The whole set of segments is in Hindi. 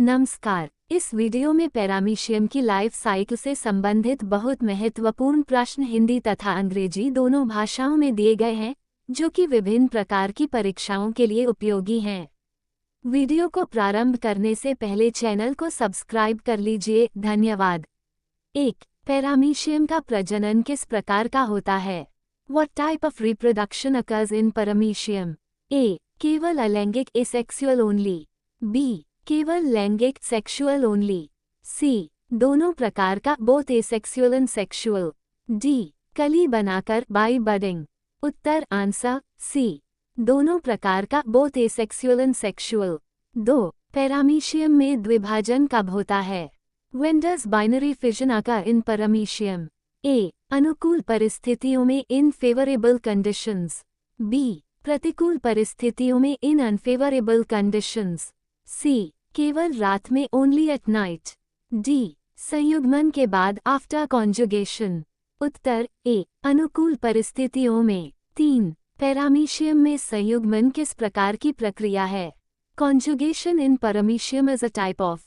नमस्कार। इस वीडियो में पैरामीशियम की लाइफ साइकिल से संबंधित बहुत महत्वपूर्ण प्रश्न हिंदी तथा अंग्रेजी दोनों भाषाओं में दिए गए हैं, जो कि विभिन्न प्रकार की परीक्षाओं के लिए उपयोगी हैं। वीडियो को प्रारंभ करने से पहले चैनल को सब्सक्राइब कर लीजिए। धन्यवाद। 1. पैरामीशियम का प्रजनन किस प्रकार का होता है? What type of reproduction occurs in paramecium? A. केवल अलैंगिक asexual only. B. केवल लैंगिक सेक्सुअल ओनली। सी दोनों प्रकार का both asexual and sexual. D कली बनाकर बाई बडिंग। उत्तर आंसर सी दोनों प्रकार का both asexual and sexual. 2. Paramecium में द्विभाजन कब होता है? When does binary fission occur in paramecium? A. अनुकूल परिस्थितियों में in favorable conditions. B. प्रतिकूल परिस्थितियों में in unfavorable conditions. C. केवल रात में only at night. D. संयुग्मन के बाद after conjugation. Uttar A. अनुकूल परिस्थितियों में। 3. पैरामीशियम में संयुग्मन किस प्रकार की प्रक्रिया है? Conjugation in paramecium is a type of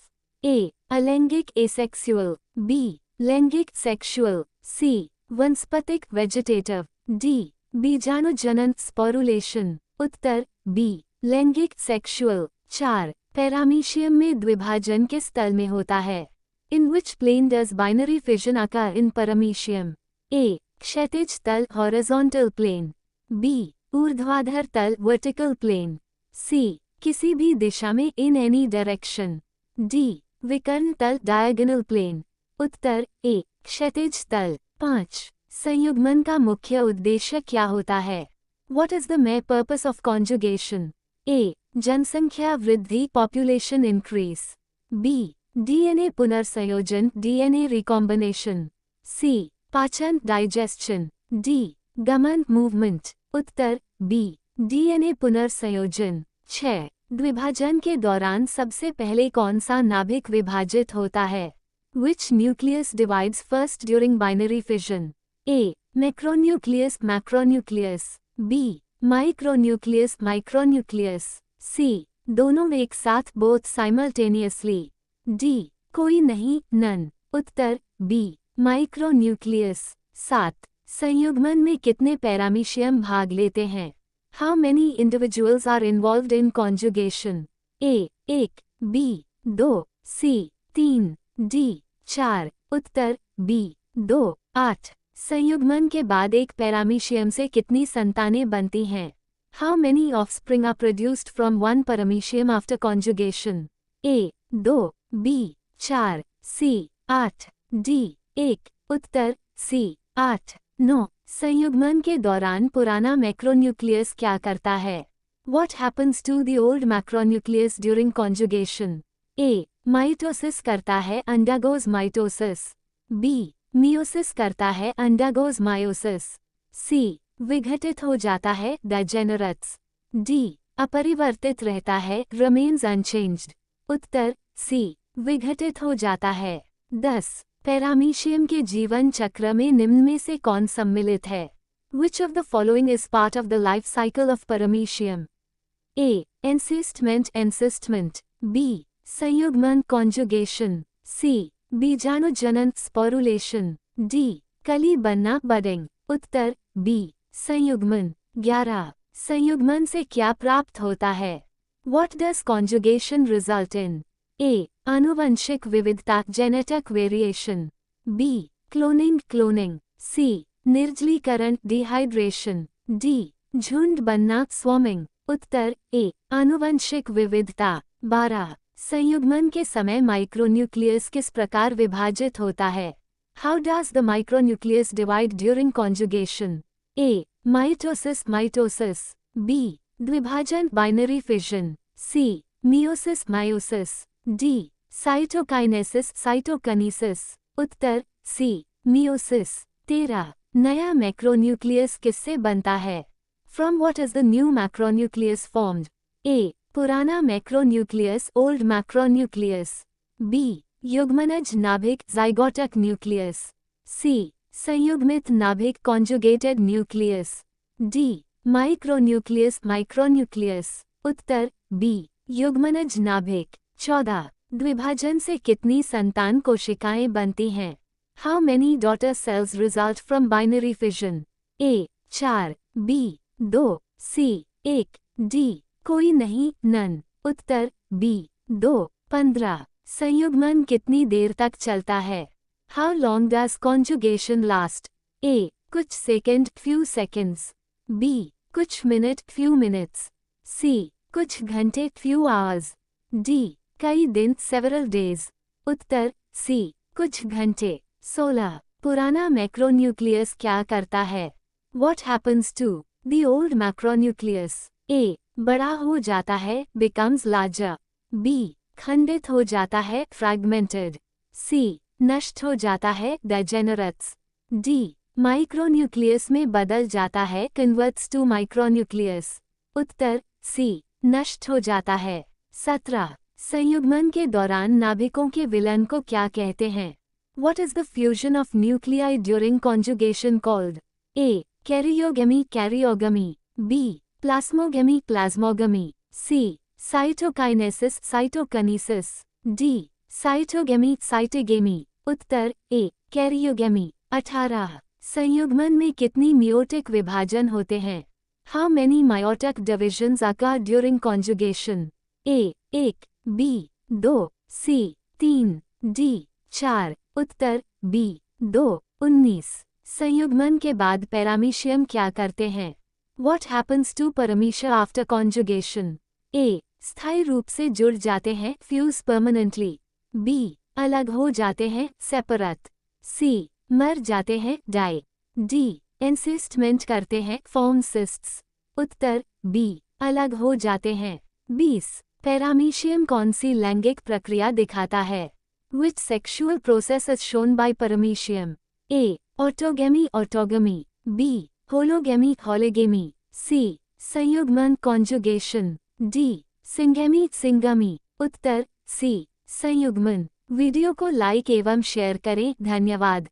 A. अलैंगिक asexual. B. लैंगिक sexual. C. वनस्पतिक vegetative. D. बीजाणुजनन sporulation. उत्तर B. लैंगिक sexual. 4. पैरामीशियम में द्विभाजन किस तल में होता है? In which plane does binary fission occur in paramecium? A. क्षैतिज तल horizontal plane. B. ऊर्ध्वाधर तल vertical plane. C. किसी भी दिशा में in any direction. D. विकर्ण तल diagonal plane. Uttar A. क्षैतिज तल। 5. संयुग्मन का मुख्य उद्देश्य क्या होता है? What is the main purpose of conjugation? A. जनसंख्या वृद्धि population increase. B. DNA पुनर्संयोजन DNA recombination. C. पाचन digestion. D. गमन movement. उत्तर B. DNA पुनर्संयोजन। 6. द्विभाजन के दौरान सबसे पहले कौन सा नाभिक विभाजित होता है? Which nucleus divides first during binary fission? A. macronucleus macronucleus. B. micronucleus micronucleus. C. दोनों एक साथ both simultaneously. D. कोई नहीं none. उत्तर B. micronucleus. 7. संयुग्मन में कितने पैरामीशियम भाग लेते हैं? How many individuals are involved in conjugation? A. 1. B. 2. C. 3. D. 4. Uttar B. 2. 8. संयुग्मन के बाद एक पैरामीशियम से कितनी संतानें बनती हैं? How many offspring are produced from one paramecium after conjugation? A. 2. B. 4. C. 8. D. 1. Uttar C. 8. 9. संयुग्मन के दौरान पुराना मैक्रोन्यूक्लियस क्या करता है? What happens to the old macronucleus during conjugation? A. Mitosis करता है undergoes mitosis. B. मियोसिस करता है undergoes meiosis. C. विघटित हो जाता है degenerates. D. अपरिवर्तित रहता है remains unchanged. उत्तर C. विघटित हो जाता है। 10. पैरामीशियम के जीवन चक्र में निम्न में से कौन सम्मिलित है? Which of the following is part of the life cycle of paramecium? A. encystment encystment. B. संयुग्मन conjugation. C. बीजाणुजनन sporulation. D. कली बनना budding. उत्तर B. संयुग्मन। 11. संयुग्मन से क्या प्राप्त होता है? What does conjugation result in? A. आनुवंशिक विविधता genetic variation. B. cloning cloning. C. निर्जलीकरण dehydration. D. झुंड बनना swarming. Uttar A. आनुवंशिक विविधता। 12. संयुग्मन के समय माइक्रोन्यूक्लियस किस प्रकार विभाजित होता है? How does the micronucleus divide during conjugation? A. mitosis mitosis. B. द्विभाजन binary fission. C. meiosis meiosis. D. cytokinesis cytokinesis. Uttar C. meiosis. 13. नया मैक्रोन्यूक्लियस किससे बनता है? From what is the new macronucleus formed? A. पुराना मैक्रोन्यूक्लियस old macronucleus. B. युग्मनज नाभिक zygotic nucleus. C. संयुग्मित नाभिक conjugated nucleus. D. Micronucleus micronucleus. उत्तर B. युग्मनज नाभिक। 14. द्विभाजन से कितनी संतान कोशिकाएं बनती हैं? How many daughter cells result from binary fission? A 4, B 2, C 1, D कोई नहीं, नन। उत्तर बी 2, 15। संयुग्मन कितनी देर तक चलता है? How long does conjugation last? A कुछ सेकंड फ्यू सेकंड्स, बी कुछ मिनट फ्यू मिनट्स, सी कुछ घंटे फ्यू आवर्स, डी कई दिन सेवरल डेज। उत्तर सी कुछ घंटे। 16। पुराना मैक्रोन्यूक्लियस क्या करता है? What happens to the old macronucleus? A. बड़ा हो जाता है, becomes larger. B. खंडित हो जाता है, fragmented. C. नष्ट हो जाता है, degenerates. D. माइक्रोन्यूक्लियस में बदल जाता है, converts to micronucleus. Uttar C. नष्ट हो जाता है। 17। संयुग्मन के दौरान नाभिकों के विलयन को क्या कहते हैं? What is the fusion of nuclei during conjugation called? A. Karyogamy karyogamy, B. Plasmogamy plasmogamy, C. Cytokinesis cytokinesis, D. Cytogamy cytogamy। Uttar A. Karyogamy। 18। संयुग्मन में कितनी मियोटिक विभाजन होते हैं? How many meiotic divisions occur during conjugation? A. 1, B. 2, C. 3, D. 4। Uttar B. 2, 19। संयुग्मन के बाद पैरामीशियम क्या करते हैं? What happens to paramecia after conjugation? A. स्थायी रूप से जुड़ जाते हैं, fuse permanently. B. अलग हो जाते हैं, separate. C. मर जाते हैं, die. D. एनसिस्टमेंट करते हैं, form cysts. उत्तर B. अलग हो जाते हैं। 20। पैरामीशियम कौन सी लैंगिक प्रक्रिया दिखाता है? Which sexual process is shown by paramecium? A. Autogamy autogamy, B. Hologamy hologamy, C. संयुग्मन कॉन्जुगेशन, D. Syngamy syngamy. उत्तर C. संयुग्मन। वीडियो को लाइक एवं शेयर करें। धन्यवाद।